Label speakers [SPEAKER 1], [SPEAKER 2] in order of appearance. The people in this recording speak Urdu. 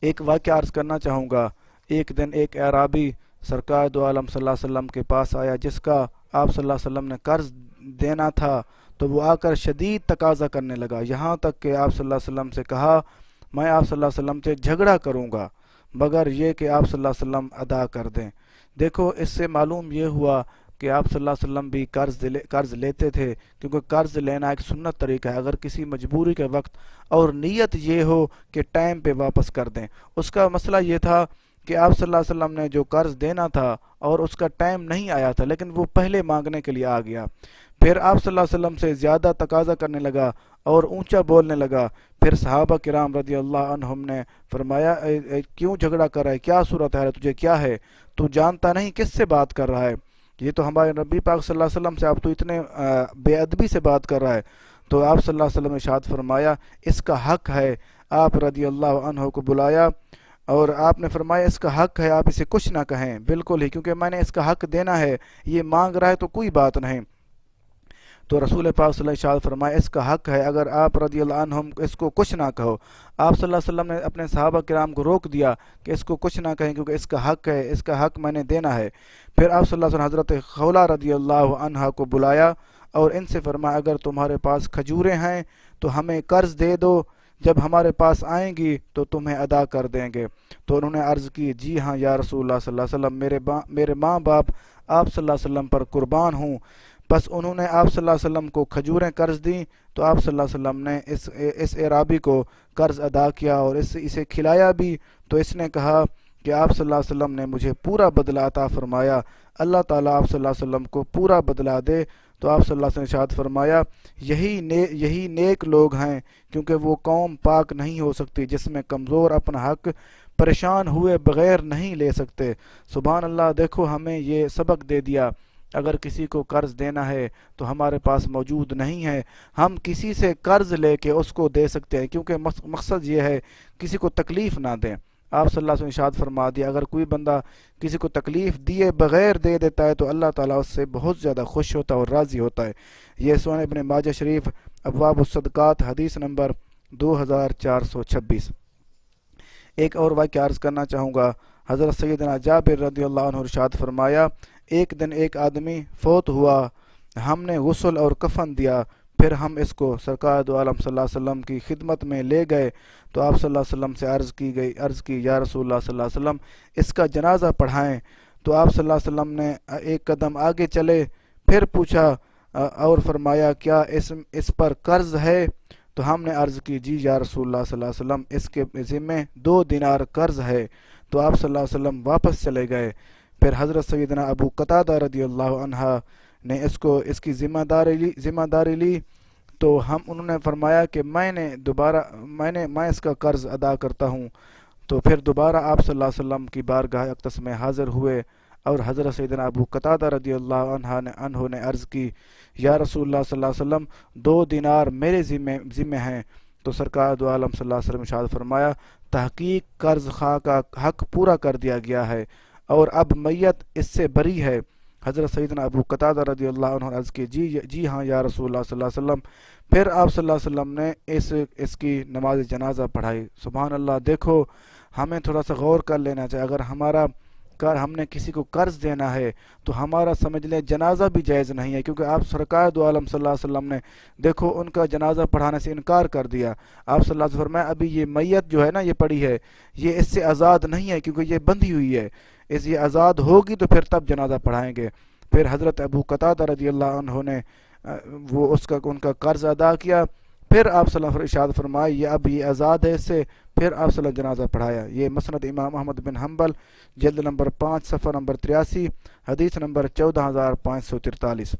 [SPEAKER 1] ایک واقعہ عرض کرنا چاہوں گا۔ ایک دن ایک اعرابی سرکار دو عالم صلی اللہ علیہ وسلم کے پاس آیا، جس کا آپ صلی اللہ علیہ وسلم نے قرض دینا تھا۔ تو وہ آ کر شدید تقاضا کرنے لگا، یہاں تک کہ آپ صلی اللہ علیہ وسلم سے کہا میں آپ صلی اللہ علیہ وسلم سے جھگڑا کروں گا مگر یہ کہ آپ صلی اللہ علیہ وسلم ادا کر دیں۔ دیکھو اس سے معلوم یہ ہوا کہ آپ صلی اللہ علیہ وسلم بھی قرض لیتے تھے، کیونکہ قرض لینا ایک سنت طریقہ ہے۔ اگر کسی مجبوری کے وقت اور نیت یہ ہو کہ ٹائم پہ واپس کر دیں، اس کا مسئلہ یہ تھا کہ آپ صلی اللہ علیہ وسلم نے جو قرض دینا تھا اور اس کا ٹائم نہیں آیا تھا، لیکن وہ پہلے مانگنے کے لیے آ گیا، پھر آپ صلی اللہ علیہ وسلم سے زیادہ تقاضا کرنے لگا اور اونچا بولنے لگا۔ پھر صحابہ کرام رضی اللہ عنہم نے فرمایا کیوں جھگڑا کر رہا ہے، کیا صورت ہے، تجھے کیا ہے، تو جانتا نہیں کس سے بات کر رہا ہے، یہ تو ہمارے نبی پاک صلی اللہ علیہ وسلم سے آپ تو اتنے بے ادبی سے بات کر رہا ہے۔ تو آپ صلی اللہ علیہ وسلم نے ارشاد فرمایا اس کا حق ہے۔ آپ رضی اللہ عنہ کو بلایا اور آپ نے فرمایا اس کا حق ہے، آپ اسے کچھ نہ کہیں، بالکل ہی، کیونکہ میں نے اس کا حق دینا ہے، یہ مانگ رہا ہے تو کوئی بات نہیں۔ تو رسول پاک صلی اللہ علیہ وسلم فرمایا اس کا حق ہے، اگر آپ رضی اللہ عنہم اس کو کچھ نہ کہو۔ آپ صلی اللہ علیہ وسلم نے اپنے صحابہ کرام کو روک دیا کہ اس کو کچھ نہ کہیں، کیونکہ اس کا حق ہے، اس کا حق میں نے دینا ہے۔ پھر آپ صلی اللہ علیہ وسلم حضرت خولہ رضی اللہ عنہا کو بلایا اور ان سے فرمایا اگر تمہارے پاس کھجوریں ہیں تو ہمیں قرض دے دو، جب ہمارے پاس آئیں گی تو تمہیں ادا کر دیں گے۔ تو انہوں نے عرض کی جی ہاں یا رسول اللہ صلی اللہ علیہ وسلم، میرے ماں باپ آپ صلی اللہ علیہ وسلم پر قربان ہوں۔ بس انہوں نے آپ صلی اللہ علیہ وسلم کو کھجوریں قرض دیں تو آپ صلی اللہ علیہ وسلم نے اس اعرابی کو قرض ادا کیا اور اسے کھلایا بھی۔ تو اس نے کہا کہ آپ صلی اللہ علیہ وسلم نے مجھے پورا بدلہ عطا فرمایا، اللہ تعالیٰ آپ صلی اللہ علیہ وسلم کو پورا بدلہ دے۔ تو آپ صلی اللہ علیہ وسلم نے ارشاد فرمایا یہی نیک لوگ ہیں، کیونکہ وہ قوم پاک نہیں ہو سکتی جس میں کمزور اپنا حق پریشان ہوئے بغیر نہیں لے سکتے۔ سبحان اللہ، دیکھو ہمیں یہ سبق دے دیا، اگر کسی کو قرض دینا ہے تو ہمارے پاس موجود نہیں ہے، ہم کسی سے قرض لے کے اس کو دے سکتے ہیں، کیونکہ مقصد یہ ہے کسی کو تکلیف نہ دیں۔ آپ صلی اللہ علیہ وسلم نے ارشاد فرما دیا اگر کوئی بندہ کسی کو تکلیف دیے بغیر دے دیتا ہے تو اللہ تعالیٰ اس سے بہت زیادہ خوش ہوتا ہے اور راضی ہوتا ہے۔ یہ سنن ابن ماجہ شریف ابواب الصدقات حدیث نمبر 2426۔ ایک اور واقعہ عرض کرنا چاہوں گا۔ حضرت سیدنا جابر رضی اللہ عنہ ارشاد فرمایا ایک دن ایک آدمی فوت ہوا، ہم نے غسل اور کفن دیا، پھر ہم اس کو سرکار دو عالم صلی اللہ علیہ وسلم کی خدمت میں لے گئے تو آپ صلی اللہ علیہ وسلم سے عرض کی یا رسول اللہ صلی اللہ علیہ وسلم اس کا جنازہ پڑھائیں۔ تو آپ صلی اللہ علیہ وسلم نے ایک قدم آگے چلے، پھر پوچھا اور فرمایا کیا اس پر قرض ہے؟ تو ہم نے عرض کی جی یا رسول اللہ صلی اللہ علیہ وسلم اس کے ذمے 2 دینار قرض ہے۔ تو آپ صلی اللہ علیہ وسلم واپس چلے گئے۔ پھر حضرت سیدنا ابو قتادہ رضی اللہ عنہ نے اس کی ذمہ داری لی تو انہوں نے فرمایا کہ میں اس کا قرض ادا کرتا ہوں۔ تو پھر دوبارہ آپ صلی اللہ علیہ وسلم کی بارگاہ اقدس میں حاضر ہوئے اور حضرت سیدنا ابو قتادہ رضی اللہ عنہ نے عرض کی یا رسول اللہ صلی اللہ علیہ وسلم 2 دینار میرے ذمے ہیں۔ تو سرکار دو عالم صلی اللہ علیہ وسلم ارشاد فرمایا تحقیق قرض خواہ کا حق پورا کر دیا گیا ہے اور اب میت اس سے بری ہے۔ حضرت سیدنا ابو قتادہ رضی اللہ عنہ عرض کی جی ہاں یا رسول اللہ صلی اللہ علیہ وسلم۔ پھر آپ صلی اللہ علیہ وسلم نے اس کی نماز جنازہ پڑھائی۔ سبحان اللہ، دیکھو ہمیں تھوڑا سا غور کر لینا چاہیے، اگر ہم نے کسی کو قرض دینا ہے تو ہمارا سمجھ لیں جنازہ بھی جائز نہیں ہے، کیونکہ آپ سرکار دو عالم صلی اللہ علیہ وسلم نے دیکھو ان کا جنازہ پڑھانے سے انکار کر دیا۔ آپ صلی اللہ علیہ وسلم فرمایا ابھی یہ میت جو ہے نا یہ پڑی ہے، یہ اس سے آزاد نہیں ہے کیونکہ یہ بندھی ہوئی ہے، یہ آزاد ہوگی تو پھر تب جنازہ پڑھائیں گے۔ پھر حضرت ابو قتادہ رضی اللہ عنہ نے ان کا قرض ادا کیا، پھر آپ صلی اللہ علیہ وسلم ارشاد فرمایا اب یہ آزاد ہے اس سے، پھر آپ صلی اللہ علیہ وسلم جنازہ پڑھایا۔ یہ مسند امام احمد بن حنبل جلد نمبر 5 صفحہ نمبر 83 حدیث نمبر 14543۔